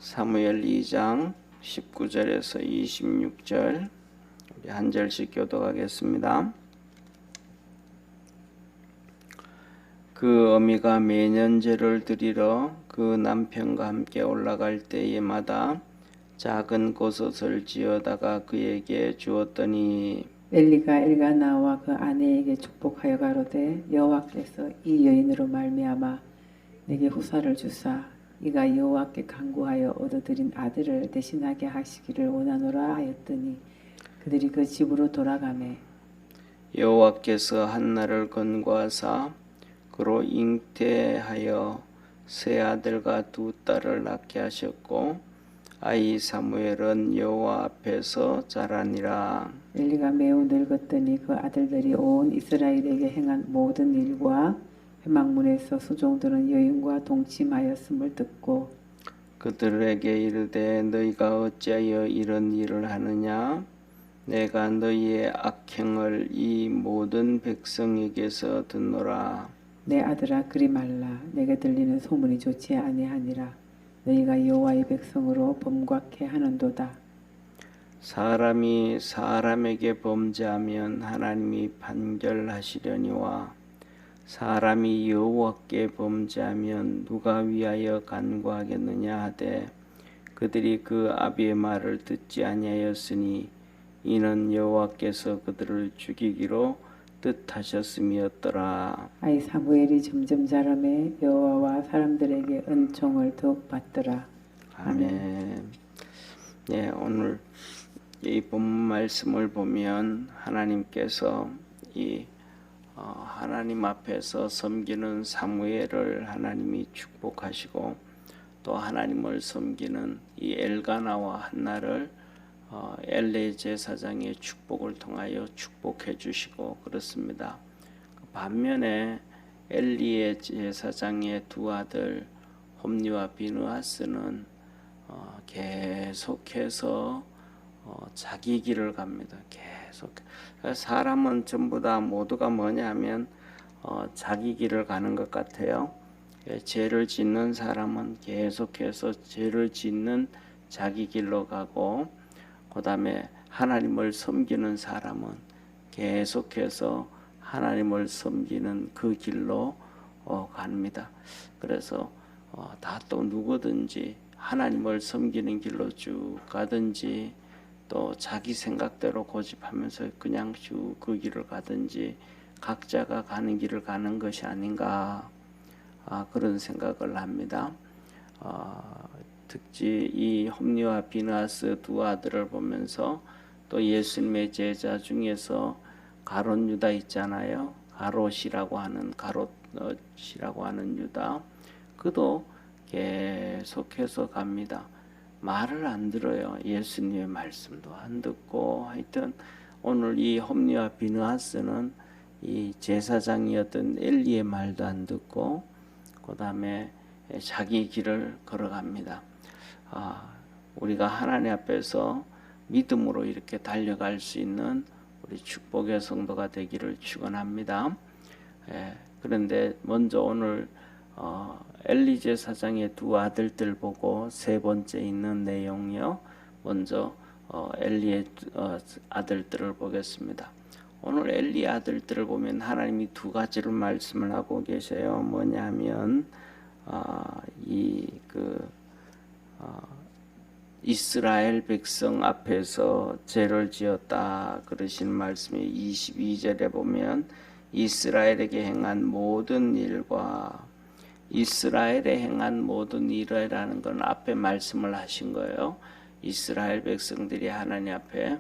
사무엘 2장 19절에서 26절 우리 한 절씩 교독하겠습니다. 그 어미가 매년 제를 드리러 그 남편과 함께 올라갈 때에마다 작은 곳옷을 지어다가 그에게 주었더니 엘리가 엘가나와 그 아내에게 축복하여 가로되 여호와께서 이 여인으로 말미암아 내게 후사를 주사 이가 여호와께 간구하여 얻어들인 아들을 대신하게 하시기를 원하노라 하였더니 그들이 그 집으로 돌아가매 여호와께서 한나를 건고하사 그로 잉태하여 세 아들과 두 딸을 낳게 하셨고 아이 사무엘은 여호와 앞에서 자라니라. 엘리가 매우 늙었더니 그 아들들이 온 이스라엘에게 행한 모든 일과 회막문에서 수종들은 여인과 동침하였음을 듣고 그들에게 이르되 너희가 어찌하여 이런 일을 하느냐? 내가 너희의 악행을 이 모든 백성에게서 듣노라. 내 아들아 그리 말라 내게 들리는 소문이 좋지 아니하니라 너희가 여호와의 백성으로 범곽해 하는도다. 사람이 사람에게 범죄하면 하나님이 판결하시려니와 사람이 여호와께 범죄하면 누가 위하여 간구하겠느냐 하되 그들이 그 아비의 말을 듣지 아니하였으니 이는 여호와께서 그들을 죽이기로 뜻하셨음이었더라. 아이 사무엘이 점점 자라매 여호와와 사람들에게 은총을 더욱 받더라. 아멘. 네, 오늘 이 본문 말씀을 보면 하나님께서 하나님 앞에서 섬기는 사무엘을 하나님이 축복하시고 또 하나님을 섬기는 이 엘가나와 한나를 엘리 제사장의 축복을 통하여 축복해 주시고 그렇습니다. 반면에 엘리의 제사장의 두 아들 홈니와 비느하스는 계속해서 자기 길을 갑니다. 계속 사람은 전부 다 모두가 뭐냐면 자기 길을 가는 것 같아요. 죄를 짓는 사람은 계속해서 죄를 짓는 자기 길로 가고 그 다음에 하나님을 섬기는 사람은 계속해서 하나님을 섬기는 그 길로 갑니다. 그래서 다 또 누구든지 하나님을 섬기는 길로 쭉 가든지 또 자기 생각대로 고집하면서 그냥 쭉 그 길을 가든지 각자가 가는 길을 가는 것이 아닌가 그런 생각을 합니다. 특히 이 홈니와 비느하스 두 아들을 보면서 또 예수님의 제자 중에서 가롯 유다 있잖아요. 가롯이라고 하는 유다. 그도 계속해서 갑니다. 말을 안 들어요. 예수님의 말씀도 안 듣고 하여튼 오늘 이 홈니와 비느하스는 이 제사장이었던 엘리의 말도 안 듣고 그 다음에 자기 길을 걸어갑니다. 우리가 하나님 앞에서 믿음으로 이렇게 달려갈 수 있는 우리 축복의 성도가 되기를 축원합니다. 그런데 먼저 오늘 엘리 제사장의 두 아들들 보고 세 번째 있는 내용이요. 먼저 엘리의 아들들을 보겠습니다. 오늘 엘리 아들들을 보면 하나님이 두 가지를 말씀을 하고 계세요. 뭐냐면 이스라엘 백성 앞에서 죄를 지었다 그러신 말씀이 22절에 보면 이스라엘에게 행한 모든 일과 이스라엘에 행한 모든 일이라는 건 앞에 말씀을 하신 거예요. 이스라엘 백성들이 하나님 앞에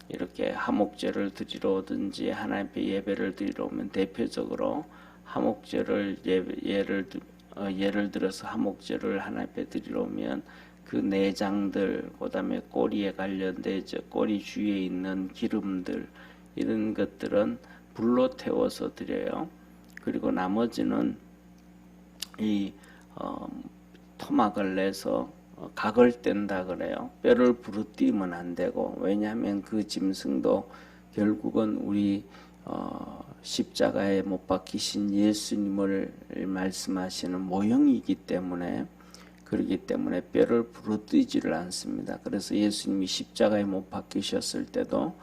이렇게 화목제를 드리러 오든지 하나님 앞에 예배를 드리러 오면 대표적으로 화목제를 예를 들어서 화목제를 하나님 앞에 드리러 오면 그 내장들, 그 다음에 꼬리에 관련된 꼬리 주위에 있는 기름들 이런 것들은 불로 태워서 드려요. 그리고 나머지는 이 토막을 내서 각을 뗀다 그래요. 뼈를 부르뜨리면 안 되고 왜냐하면 그 짐승도 결국은 우리 십자가에 못 박히신 예수님을 말씀하시는 모형이기 때문에 그렇기 때문에 뼈를 부러뜨리지를 않습니다. 그래서 예수님이 십자가에 못 박히셨을 때도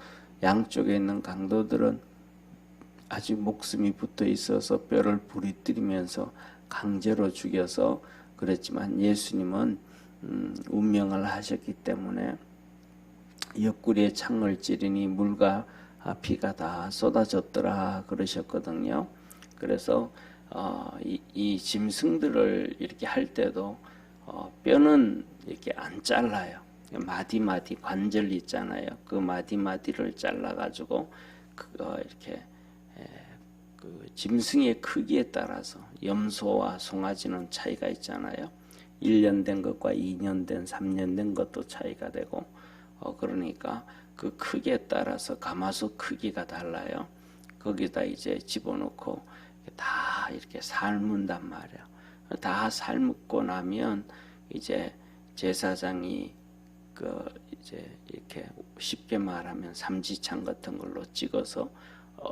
양쪽에 있는 강도들은 아직 목숨이 붙어 있어서 뼈를 부러뜨리면서 강제로 죽여서 그랬지만 예수님은 운명을 하셨기 때문에 옆구리에 창을 찌르니 물과 피가 다 쏟아졌더라 그러셨거든요. 그래서 이 짐승들을 이렇게 할 때도 뼈는 이렇게 안 잘라요. 마디마디 관절 있잖아요. 그 마디마디를 잘라가지고 이렇게 그 짐승의 크기에 따라서 염소와 송아지는 차이가 있잖아요. 1년 된 것과 2년 된, 3년 된 것도 차이가 되고 그러니까 그 크기에 따라서 가마솥 크기가 달라요. 거기다 이제 집어넣고 다 이렇게 삶은단 말이에요. 다 삶고 나면 이제 제사장이 이제 이렇게 쉽게 말하면 삼지창 같은 걸로 찍어서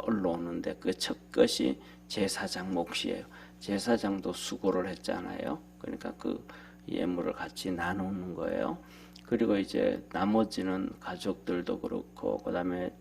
올라오는데 그 첫 것이 제사장 몫이에요. 제사장도 수고를 했잖아요. 그러니까 그 예물을 같이 나누는 거예요. 그리고 이제 나머지는 가족들도 그렇고 그다음에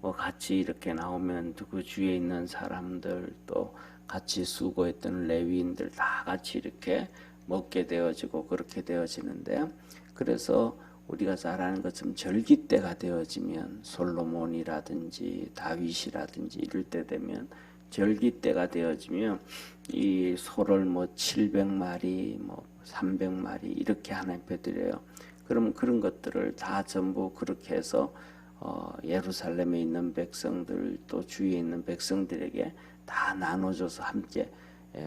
뭐 같이 이렇게 나오면 그 주위에 있는 사람들 또 같이 수고했던 레위인들 다 같이 이렇게 먹게 되어지고 그렇게 되어지는데요. 그래서 우리가 잘 아는 것처럼 절기 때가 되어지면 솔로몬이라든지 다윗이라든지 이럴 때 되면 절기 때가 되어지면 이 소를 뭐 700마리 뭐 300마리 이렇게 하나님께 드려요. 그러면 그런 것들을 다 전부 그렇게 해서 예루살렘에 있는 백성들 또 주위에 있는 백성들에게 다 나눠줘서 함께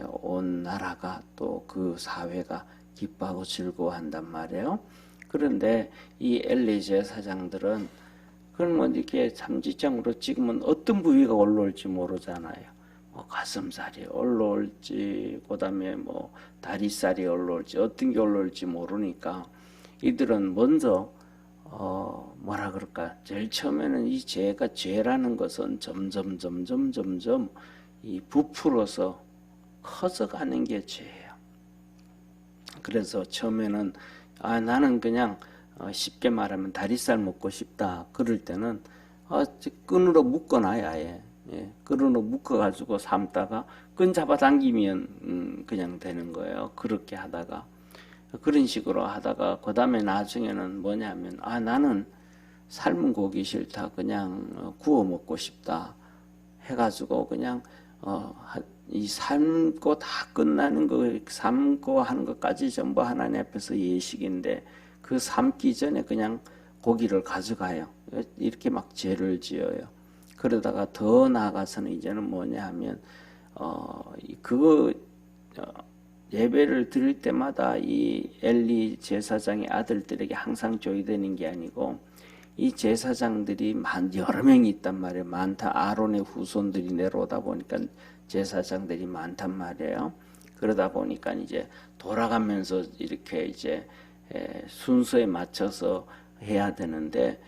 온 나라가 또 그 사회가 기뻐하고 즐거워한단 말이에요. 그런데 이 엘리 제사장들은 그러면 이렇게 삼지장으로 찍으면 어떤 부위가 올라올지 모르잖아요. 뭐 가슴살이 올라올지, 그다음에 뭐 다리살이 올라올지, 어떤 게 올라올지 모르니까 이들은 먼저 뭐라 그럴까? 제일 처음에는 이 죄라는 것은 점점 이 부풀어서 커져가는 게 죄예요. 그래서 처음에는 나는 그냥 쉽게 말하면 다리살 먹고 싶다. 그럴 때는 끈으로 묶어놔야 아예. 끈으로 묶어가지고 삶다가 끈 잡아당기면 그냥 되는 거예요. 그렇게 하다가 그런 식으로 하다가 그 다음에 나중에는 뭐냐면 나는 삶은 고기 싫다. 그냥 구워 먹고 싶다. 해가지고 그냥 이 삶고 다 끝나는 거 삶고 하는 것까지 전부 하나님 앞에서 예식인데 그 삶기 전에 그냥 고기를 가져가요. 이렇게 막 죄를 지어요. 그러다가 더 나아가서는 이제는 뭐냐 하면 예배를 드릴 때마다 이 엘리 제사장의 아들들에게 항상 조이되는 게 아니고 이 제사장들이 여러 명이 있단 말이에요. 많다. 아론의 후손들이 내려오다 보니까 제사장들이 많단 말이에요. 그러다 보니까 이제 돌아가면서 이렇게 이제 순서에 맞춰서 해야 되는데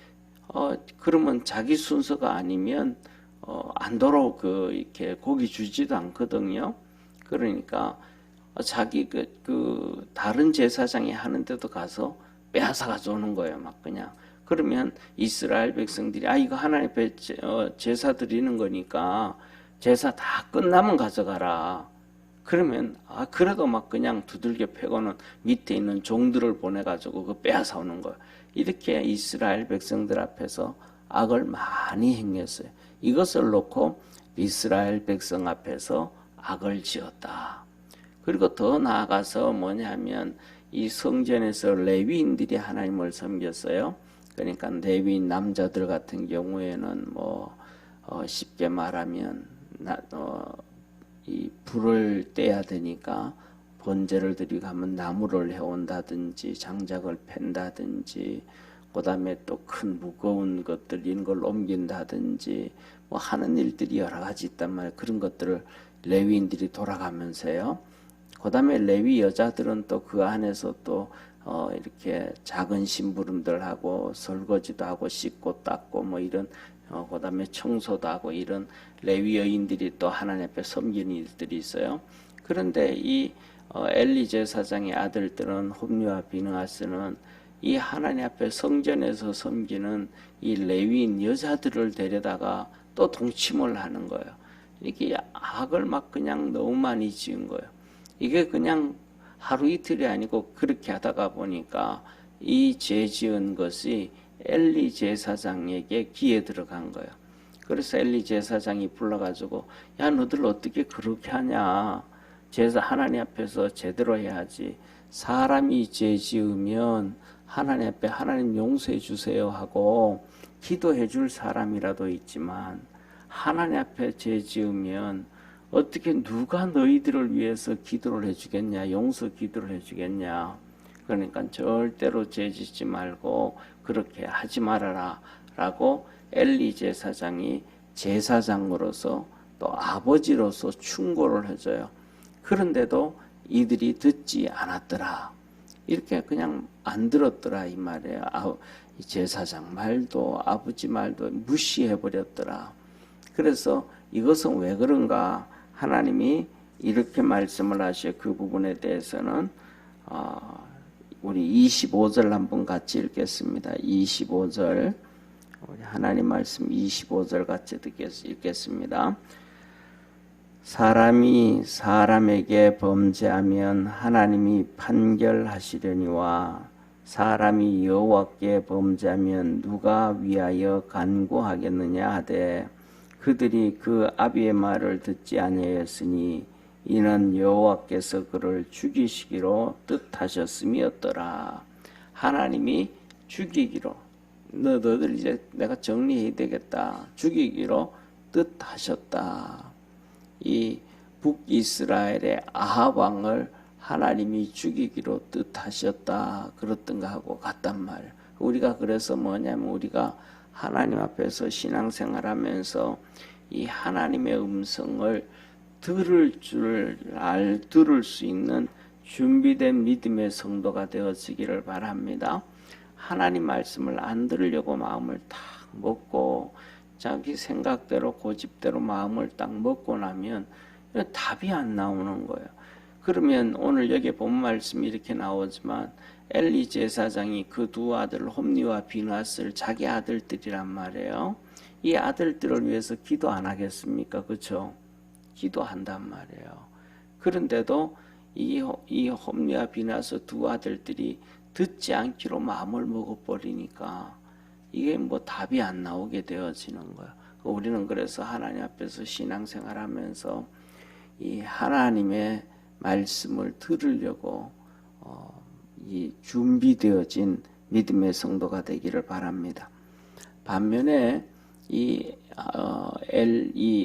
그러면 자기 순서가 아니면 안 돌아오고 이렇게 고기 주지도 않거든요. 그러니까 자기 그 다른 제사장이 하는데도 가서 빼앗아 가져오는 거예요. 막 그냥. 그러면 이스라엘 백성들이 이거 하나님 앞에 제사 드리는 거니까 제사 다 끝나면 가져가라. 그러면 그래도 막 그냥 두들겨 패고는 밑에 있는 종들을 보내가지고 그 빼앗아 오는 거예요. 이렇게 이스라엘 백성들 앞에서 악을 많이 행했어요. 이것을 놓고 이스라엘 백성 앞에서 악을 지었다. 그리고 더 나아가서 뭐냐면 이 성전에서 레위인들이 하나님을 섬겼어요. 그러니까 레위인 남자들 같은 경우에는 뭐 쉽게 말하면 이 불을 떼야 되니까 번제를 드리고 하면 나무를 해온다든지 장작을 팬다든지 그다음에 또 큰 무거운 것들 이런 걸 옮긴다든지 뭐 하는 일들이 여러 가지 있단 말이에요. 그런 것들을 레위인들이 돌아가면서요. 그다음에 레위 여자들은 또 그 안에서 또 이렇게 작은 심부름들하고 설거지도 하고 씻고 닦고 뭐 이런 그다음에 청소도 하고 이런 레위 여인들이 또 하나님 앞에 섬기는 일들이 있어요. 그런데 이 엘리 제사장의 아들들은 홈리와 비느하스는 이 하나님 앞에 성전에서 섬기는 이 레위인 여자들을 데려다가 또 동침을 하는 거예요. 이렇게 악을 막 그냥 너무 많이 지은 거예요. 이게 그냥 하루 이틀이 아니고 그렇게 하다가 보니까 이 죄 지은 것이 엘리 제사장에게 귀에 들어간 거예요. 그래서 엘리 제사장이 불러가지고 야 너들 어떻게 그렇게 하냐. 제사 하나님 앞에서 제대로 해야지. 사람이 죄 지으면 하나님 앞에 하나님 용서해 주세요 하고 기도해 줄 사람이라도 있지만 하나님 앞에 죄 지으면 어떻게 누가 너희들을 위해서 기도를 해주겠냐, 용서 기도를 해주겠냐. 그러니까 절대로 죄 짓지 말고 그렇게 하지 말아라 라고 엘리 제사장이 제사장으로서 또 아버지로서 충고를 해줘요. 그런데도 이들이 듣지 않았더라. 이렇게 그냥 안 들었더라 이 말이에요. 제사장 말도 아버지 말도 무시해버렸더라. 그래서 이것은 왜 그런가? 하나님이 이렇게 말씀을 하셔. 그 부분에 대해서는 우리 25절 한번 같이 읽겠습니다. 25절 우리 하나님 말씀 25절 같이 읽겠습니다. 사람이 사람에게 범죄하면 하나님이 판결하시려니와 사람이 여호와께 범죄하면 누가 위하여 간구하겠느냐 하되 그들이 그 아비의 말을 듣지 아니하였으니 이는 여호와께서 그를 죽이시기로 뜻하셨음이었더라. 하나님이 죽이기로 너희들 이제 내가 정리해야 되겠다. 죽이기로 뜻하셨다. 이 북이스라엘의 아합 왕을 하나님이 죽이기로 뜻하셨다. 그렇던가 하고 같단 말이에요. 우리가 그래서 뭐냐면 우리가 하나님 앞에서 신앙생활하면서 이 하나님의 음성을 들을 수 있는 준비된 믿음의 성도가 되어지기를 바랍니다. 하나님 말씀을 안 들으려고 마음을 딱 먹고 자기 생각대로 고집대로 마음을 딱 먹고 나면 답이 안 나오는 거예요. 그러면 오늘 여기 본 말씀이 이렇게 나오지만 엘리 제사장이 그 두 아들 홈리와 비느하스를 자기 아들들이란 말이에요. 이 아들들을 위해서 기도 안 하겠습니까? 그렇죠? 기도한단 말이에요. 그런데도 이 홈리와 비느하스 두 아들들이 듣지 않기로 마음을 먹어버리니까 이게 뭐 답이 안 나오게 되어지는 거야. 우리는 그래서 하나님 앞에서 신앙생활하면서 이 하나님의 말씀을 들으려고 이 준비되어진 믿음의 성도가 되기를 바랍니다. 반면에 이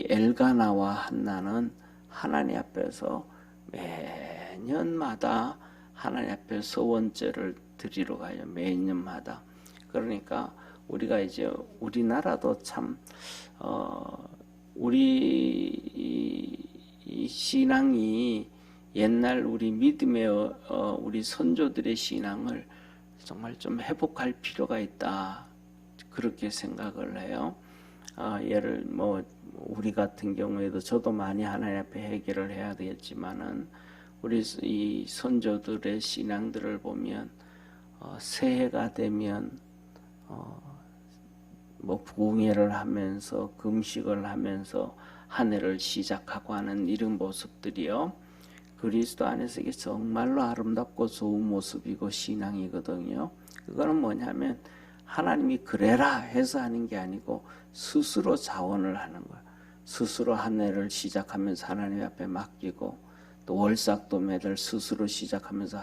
엘가나와 한나는 하나님 앞에서 매년마다 하나님 앞에 소원제를 드리러 가요. 매년마다. 그러니까 우리가 이제 우리나라도 참 우리 이 신앙이 옛날 우리 믿음의 우리 선조들의 신앙을 정말 좀 회복할 필요가 있다. 그렇게 생각을 해요. 예를 뭐 우리 같은 경우에도 저도 많이 하나님 앞에 해결을 해야 되겠지만은 우리 이 선조들의 신앙들을 보면 새해가 되면 뭐 부흥회를 하면서 금식을 하면서 한 해를 시작하고 하는 이런 모습들이요. 그리스도 안에서 이게 정말로 아름답고 좋은 모습이고 신앙이거든요. 그거는 뭐냐면 하나님이 그래라 해서 하는 게 아니고 스스로 자원을 하는 거예요. 스스로 한 해를 시작하면서 하나님 앞에 맡기고 또 월삭도 매달 스스로 시작하면서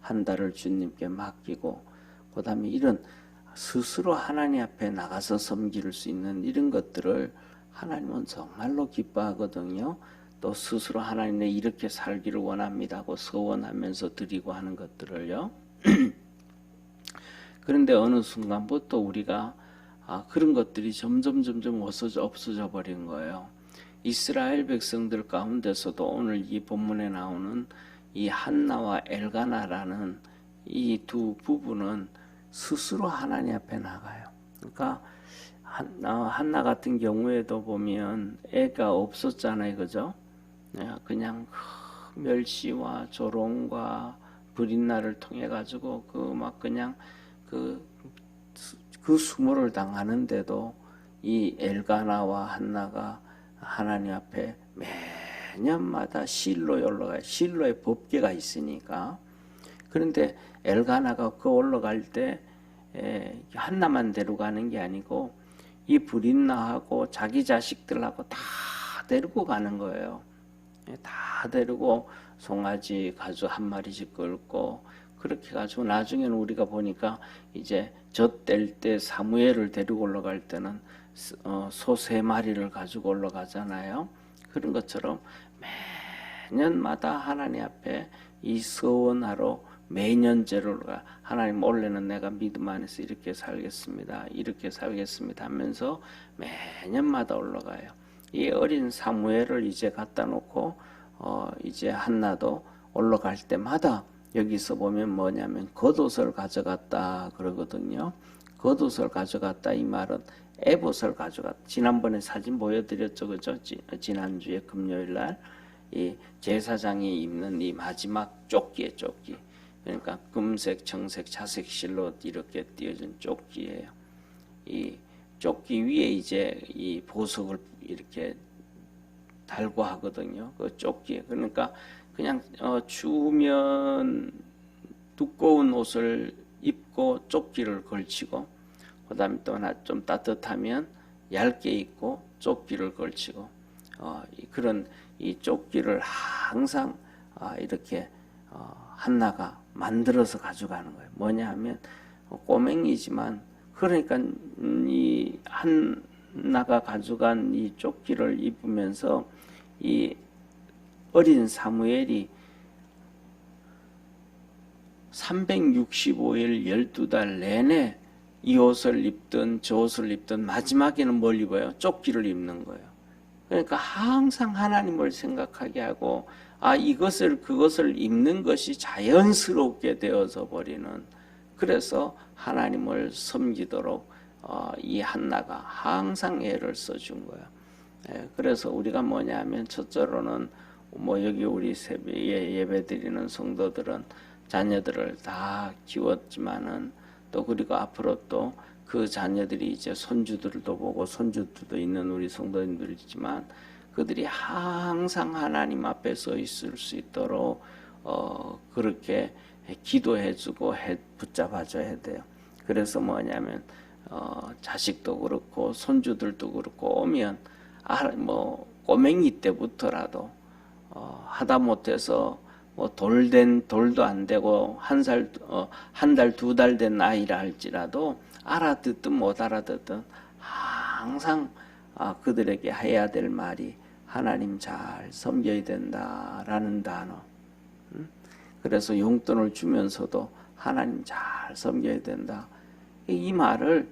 한 달을 주님께 맡기고 그 다음에 이런 스스로 하나님 앞에 나가서 섬길 수 있는 이런 것들을 하나님은 정말로 기뻐하거든요. 또 스스로 하나님의 이렇게 살기를 원합니다 하고 서원하면서 드리고 하는 것들을요. 그런데 어느 순간부터 우리가 그런 것들이 점점 없어져 버린 거예요. 이스라엘 백성들 가운데서도 오늘 이 본문에 나오는 이 한나와 엘가나라는 이 두 부부는 스스로 하나님 앞에 나가요. 그러니까 한나 같은 경우에도 보면 애가 없었잖아요, 그죠? 그냥 멸시와 조롱과 브릿나를 통해 가지고 그 막 그냥 그 수모를 당하는데도 이 엘가나와 한나가 하나님 앞에 매년마다 실로에 올라가요. 실로에 법궤가 있으니까. 그런데 엘가나가 그 올라갈 때 한나만 데려가는 게 아니고 이 브릿나하고 자기 자식들하고 다 데리고 가는 거예요. 다 데리고 송아지 가죽 한 마리씩 끌고 그렇게 가지고 나중에는 우리가 보니까 이제 젖될 때 사무엘을 데리고 올라갈 때는 소 3마리를 가지고 올라가잖아요. 그런 것처럼 매년마다 하나님 앞에 이 서원하러 매년제를 하나님 올해는 내가 믿음 안에서 이렇게 살겠습니다. 이렇게 살겠습니다 하면서 매년마다 올라가요. 이 어린 사무엘을 이제 갖다 놓고 이제 한나도 올라갈 때마다 여기서 보면 뭐냐면 겉옷을 가져갔다 그러거든요. 겉옷을 가져갔다 이 말은 에봇을 가져갔다. 지난번에 사진 보여드렸죠, 그죠? 지난주에 금요일 날 이 제사장이 입는 이 마지막 조끼에 조끼. 그러니까 금색, 청색, 자색 실로 이렇게 띄어진 조끼예요. 이 조끼 위에 이제 이 보석을 이렇게 달고 하거든요. 그 조끼에. 그러니까 그냥 추우면 두꺼운 옷을 입고 조끼를 걸치고 그다음에 또 하나 좀 따뜻하면 얇게 입고 조끼를 걸치고 그런 이 조끼를 항상 이렇게 한나가 만들어서 가져가는 거예요. 뭐냐 하면 꼬맹이지만 그러니까 이 한나가 가져간 이 조끼를 입으면서 이 어린 사무엘이 365일 12달 내내 이 옷을 입든 저 옷을 입든 마지막에는 뭘 입어요? 조끼를 입는 거예요. 그러니까 항상 하나님을 생각하게 하고 이것을 그것을 입는 것이 자연스럽게 되어서 버리는 그래서 하나님을 섬기도록 이 한나가 항상 애를 써준 거야. 그래서 우리가 뭐냐면 첫째로는 뭐 여기 우리 새벽에 예배드리는 성도들은 자녀들을 다 키웠지만은 또 그리고 앞으로 또 그 자녀들이 이제 손주들도 보고 손주들도 있는 우리 성도님들이지만 그들이 항상 하나님 앞에 서 있을 수 있도록 그렇게 기도해주고 붙잡아줘야 돼요. 그래서 뭐냐면 자식도 그렇고 손주들도 그렇고 오면 뭐 꼬맹이 때부터라도 하다 못해서 뭐 돌도 안 되고 한 달, 2달 된 아이라 할지라도 알아듣든 못 알아듣든 항상 그들에게 해야 될 말이 하나님 잘 섬겨야 된다라는 단어. 그래서 용돈을 주면서도 하나님 잘 섬겨야 된다. 이 말을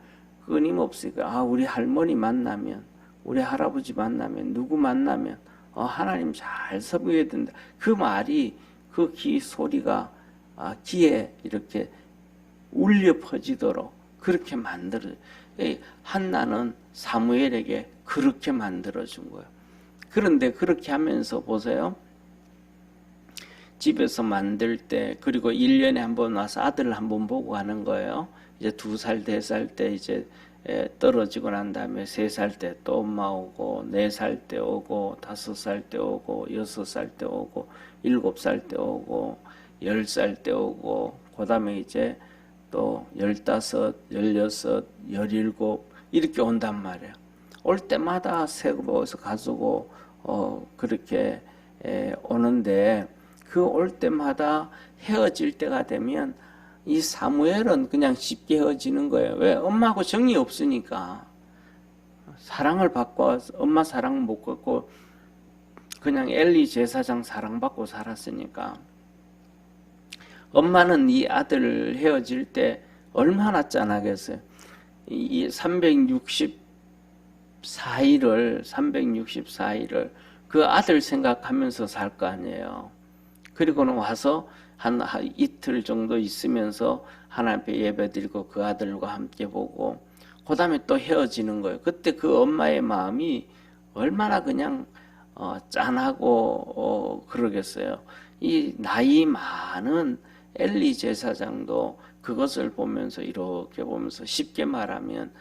끊임없이 우리 할머니 만나면 우리 할아버지 만나면 누구 만나면 하나님 잘 섬겨야 된다. 그 말이 그 귀 소리가 귀에 이렇게 울려 퍼지도록 그렇게 만들어. 한나는 사무엘에게 그렇게 만들어 준 거예요. 그런데 그렇게 하면서 보세요. 집에서 만들 때 그리고 1년에 한 번 와서 아들을 한 번 보고 가는 거예요. 이제 2살, 4살 때 이제 떨어지고 난 다음에 3살 때 또 엄마 오고 4살 때 오고 5살 때 오고 6살 때 오고 7살 때 오고 10살 때 오고 그 다음에 이제 또 15, 16, 17 이렇게 온단 말이에요. 올 때마다 새거에서 가지고 그렇게 오는데 그 올 때마다 헤어질 때가 되면 이 사무엘은 그냥 쉽게 헤어지는 거예요. 왜? 엄마하고 정이 없으니까. 사랑을 받고 엄마 사랑 못 받고 그냥 엘리 제사장 사랑받고 살았으니까. 엄마는 이 아들 헤어질 때 얼마나 짠하겠어요. 이 364일을 그 아들 생각하면서 살 거 아니에요. 그리고는 와서 한 이틀 정도 있으면서 하나님 앞에 예배드리고 그 아들과 함께 보고 그 다음에 또 헤어지는 거예요. 그때 그 엄마의 마음이 얼마나 그냥 짠하고 그러겠어요. 이 나이 많은 엘리 제사장도 그것을 보면서 이렇게 보면서 쉽게 말하면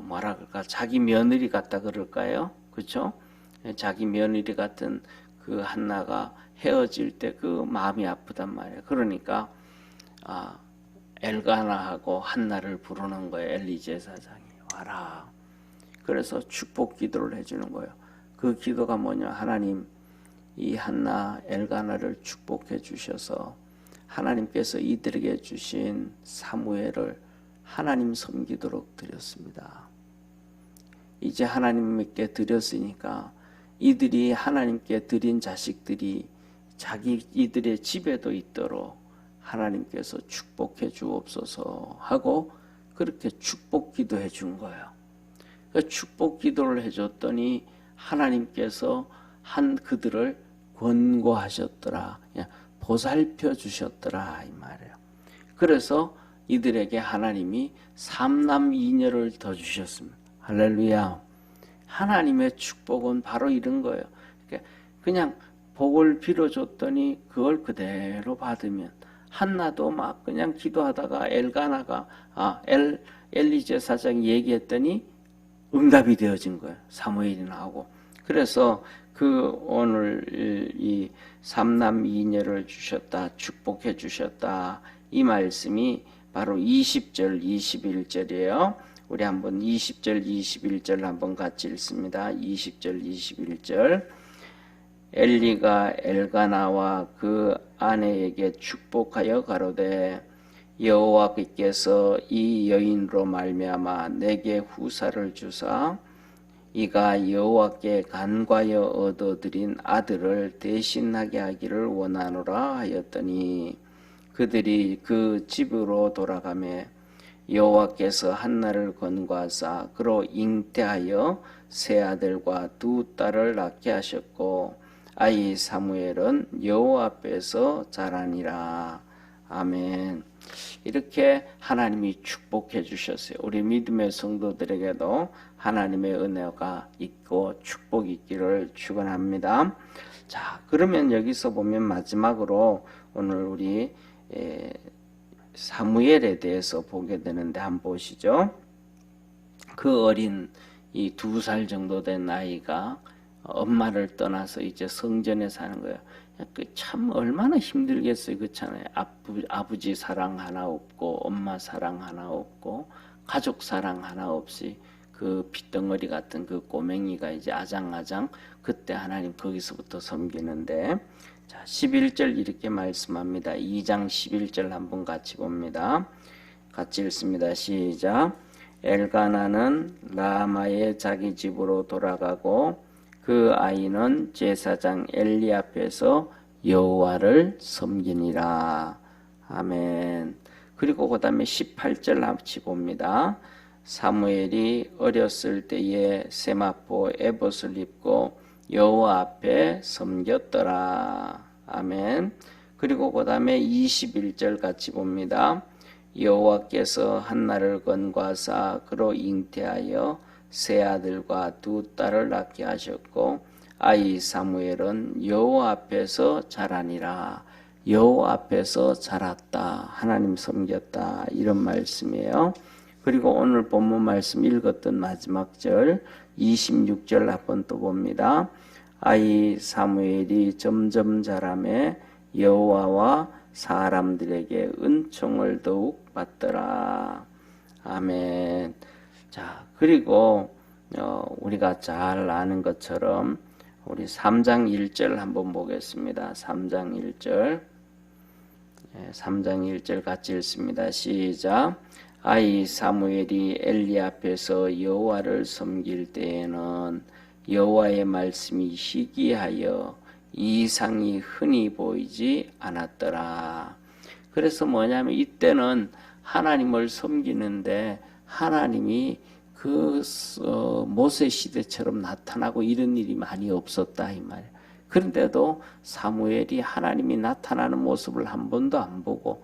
뭐라 그럴까 자기 며느리 같다 그럴까요? 그렇죠? 자기 며느리 같은 그 한나가 헤어질 때 그 마음이 아프단 말이에요. 그러니까 엘가나하고 한나를 부르는 거예요. 엘리 제사장이 와라. 그래서 축복 기도를 해주는 거예요. 그 기도가 뭐냐? 하나님 이 한나 엘가나를 축복해 주셔서 하나님께서 이들에게 주신 사무엘을 하나님 섬기도록 드렸습니다. 이제 하나님께 드렸으니까 이들이 하나님께 드린 자식들이 이들의 집에도 있도록 하나님께서 축복해 주옵소서 하고 그렇게 축복 기도해 준 거예요. 그 축복 기도를 해줬더니 하나님께서 그들을 권고하셨더라, 보살펴 주셨더라 이 말이에요. 그래서 이들에게 하나님이 3남 2녀를 더 주셨습니다. 할렐루야. 하나님의 축복은 바로 이런 거예요. 그냥 복을 빌어줬더니 그걸 그대로 받으면 한나도 막 그냥 기도하다가 엘가나가 엘리 제사장이 얘기했더니 응답이 되어진 거예요. 사무엘이 나오고. 그래서 오늘 이 3남 2녀를 주셨다, 축복해 주셨다 이 말씀이 바로 20절 21절이에요. 우리 한번 20절 21절 한번 같이 읽습니다. 20절 21절 엘리가 엘가나와 그 아내에게 축복하여 가로되 여호와께서 이 여인으로 말미암아 내게 후사를 주사 이가 여호와께 간과하여 얻어들인 아들을 대신하게 하기를 원하노라 하였더니 그들이 그 집으로 돌아가매 여호와께서 한나를 권고하사 그로 잉태하여 세 아들과 두 딸을 낳게 하셨고 아이 사무엘은 여호와 앞에서 자라니라. 아멘. 이렇게 하나님이 축복해 주셨어요. 우리 믿음의 성도들에게도 하나님의 은혜가 있고 축복이 있기를 축원합니다. 자, 그러면 여기서 보면 마지막으로 오늘 우리 사무엘에 대해서 보게 되는데 한번 보시죠. 그 어린 이 2살 정도 된 아이가 엄마를 떠나서 이제 성전에 사는 거예요. 참 얼마나 힘들겠어요. 그렇잖아요. 아버지 사랑 하나 없고 엄마 사랑 하나 없고 가족 사랑 하나 없이 그 핏덩어리 같은 그 꼬맹이가 이제 아장아장 그때 하나님 거기서부터 섬기는데 자 11절 이렇게 말씀합니다. 2장 11절 한번 같이 봅니다. 같이 읽습니다. 시작. 엘가나는 라마의 자기 집으로 돌아가고 그 아이는 제사장 엘리 앞에서 여호와를 섬기니라. 아멘. 그리고 그 다음에 18절 같이 봅니다. 사무엘이 어렸을 때에 세마포 에봇을 입고 여호와 앞에 섬겼더라. 아멘. 그리고 그 다음에 21절 같이 봅니다. 여호와께서 한나를 권고하사 그로 잉태하여 세 아들과 두 딸을 낳게 하셨고 아이 사무엘은 여호와 앞에서 자라니라. 여호와 앞에서 자랐다. 하나님 섬겼다. 이런 말씀이에요. 그리고 오늘 본문 말씀 읽었던 마지막 절 26절 한번 또 봅니다. 아이 사무엘이 점점 자라매 여호와와 사람들에게 은총을 더욱 받더라. 아멘. 자, 그리고 우리가 잘 아는 것처럼 우리 3장 1절 한번 보겠습니다. 3장 1절 3장 1절 같이 읽습니다. 시작. 아이 사무엘이 엘리 앞에서 여호와를 섬길 때에는 여호와의 말씀이 희귀하여 이상이 흔히 보이지 않았더라. 그래서 뭐냐면 이때는 하나님을 섬기는데 하나님이 모세 시대처럼 나타나고 이런 일이 많이 없었다 이 말이에요. 그런데도 사무엘이 하나님이 나타나는 모습을 한 번도 안 보고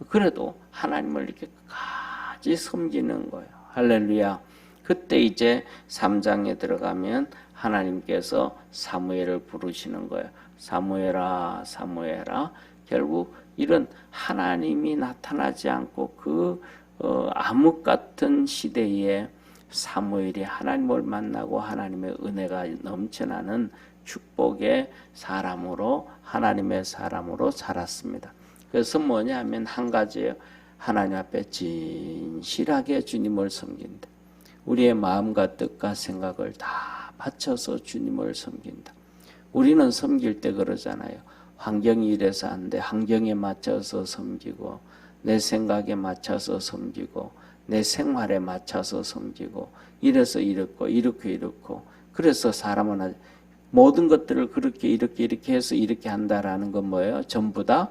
그래도 하나님을 이렇게 끝까지 섬기는 거예요. 할렐루야. 그때 이제 3장에 들어가면 하나님께서 사무엘을 부르시는 거예요. 사무엘아, 사무엘아. 결국 이런 하나님이 나타나지 않고 그 암흑 같은 시대에 사무엘이 하나님을 만나고 하나님의 은혜가 넘쳐나는 축복의 사람으로, 하나님의 사람으로 자랐습니다. 그래서 뭐냐면 한 가지예요. 하나님 앞에 진실하게 주님을 섬긴다. 우리의 마음과 뜻과 생각을 다 바쳐서 주님을 섬긴다. 우리는 섬길 때 그러잖아요. 환경이 이래서 안 돼. 환경에 맞춰서 섬기고, 내 생각에 맞춰서 섬기고, 내 생활에 맞춰서 섬기고, 이래서 이렇고, 이렇고. 그래서 사람은 모든 것들을 그렇게 이렇게 해서 이렇게 한다라는 건 뭐예요? 전부 다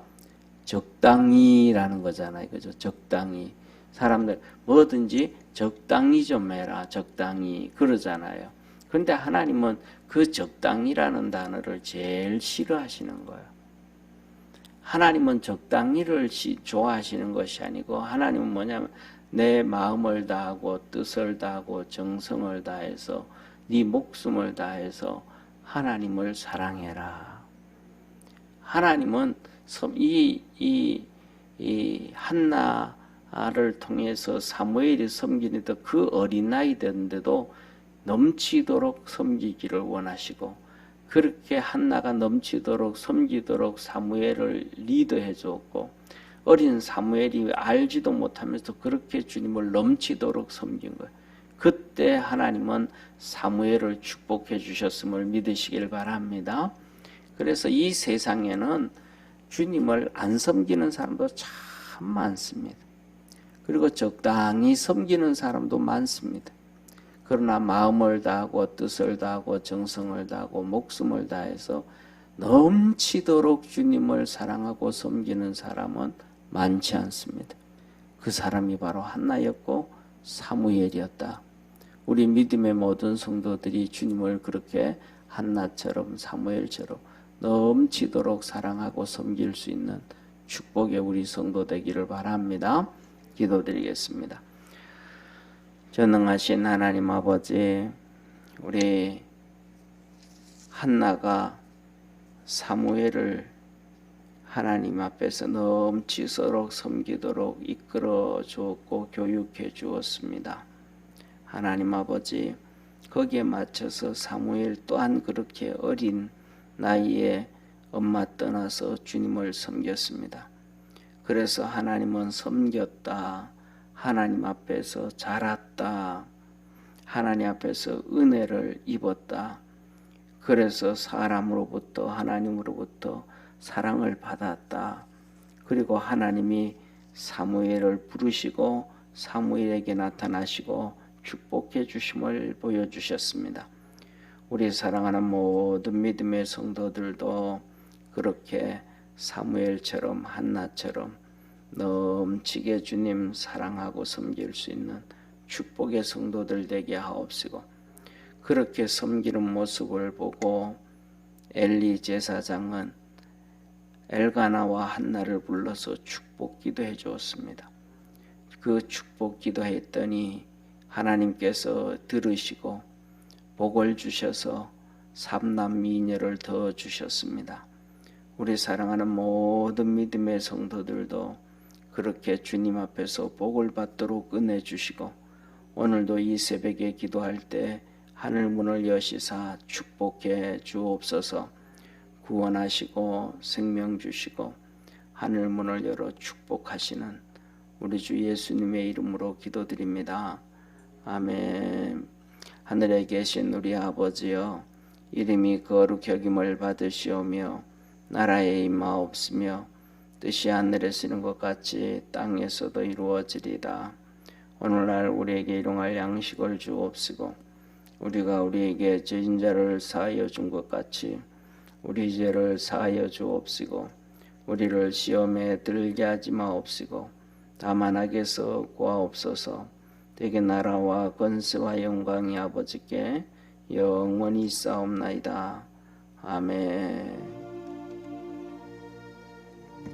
적당히라는 거잖아요. 그죠? 적당히. 사람들 뭐든지 적당히 좀 해라. 적당히. 그러잖아요. 그런데 하나님은 그 적당히라는 단어를 제일 싫어하시는 거예요. 하나님은 적당히를 좋아하시는 것이 아니고 하나님은 뭐냐면 내 마음을 다하고 뜻을 다하고 정성을 다해서 네 목숨을 다해서 하나님을 사랑해라. 하나님은 이 한나를 통해서 사무엘이 섬기는데 그 어린 나이인데도 넘치도록 섬기기를 원하시고 그렇게 한나가 넘치도록 섬기도록 사무엘을 리더해 주었고 어린 사무엘이 알지도 못하면서 그렇게 주님을 넘치도록 섬긴 거예요. 그때 하나님은 사무엘을 축복해 주셨음을 믿으시길 바랍니다. 그래서 이 세상에는 주님을 안 섬기는 사람도 참 많습니다. 그리고 적당히 섬기는 사람도 많습니다. 그러나 마음을 다하고 뜻을 다하고 정성을 다하고 목숨을 다해서 넘치도록 주님을 사랑하고 섬기는 사람은 많지 않습니다. 그 사람이 바로 한나였고 사무엘이었다. 우리 믿음의 모든 성도들이 주님을 그렇게 한나처럼 사무엘처럼 넘치도록 사랑하고 섬길 수 있는 축복의 우리 성도 되기를 바랍니다. 기도드리겠습니다. 전능하신 하나님 아버지, 우리 한나가 사무엘을 하나님 앞에서 넘치도록 섬기도록 이끌어 주었고 교육해 주었습니다. 하나님 아버지, 거기에 맞춰서 사무엘 또한 그렇게 어린 나이에 엄마 떠나서 주님을 섬겼습니다. 그래서 하나님은 섬겼다. 하나님 앞에서 자랐다. 하나님 앞에서 은혜를 입었다. 그래서 사람으로부터 하나님으로부터 사랑을 받았다. 그리고 하나님이 사무엘을 부르시고 사무엘에게 나타나시고 축복해 주심을 보여주셨습니다. 우리 사랑하는 모든 믿음의 성도들도 그렇게 사무엘처럼 한나처럼 넘치게 주님 사랑하고 섬길 수 있는 축복의 성도들 되게 하옵시고 그렇게 섬기는 모습을 보고 엘리 제사장은 엘가나와 한나를 불러서 축복 기도해 주었습니다. 그 축복 기도했더니 하나님께서 들으시고 복을 주셔서 삼남 미녀를 더 주셨습니다. 우리 사랑하는 모든 믿음의 성도들도 그렇게 주님 앞에서 복을 받도록 은혜 주시고 오늘도 이 새벽에 기도할 때 하늘 문을 여시사 축복해 주옵소서. 구원하시고 생명 주시고 하늘 문을 열어 축복하시는 우리 주 예수님의 이름으로 기도드립니다. 아멘. 하늘에 계신 우리 아버지여, 이름이 거룩히 여김을 받으시오며 나라에 임하옵시며 뜻이 하늘에서 이룬 것 같이 땅에서도 이루어지리다. 오늘날 우리에게 일용할 양식을 주옵시고 우리가 우리에게 죄진 자를 사하여 준 것 같이 우리 죄를 사하여 주옵시고 우리를 시험에 들게 하지 마옵시고 다만 악에서 구하옵소서. 대개 나라와 권세와 영광이 아버지께 영원히 있사옵나이다. 아멘.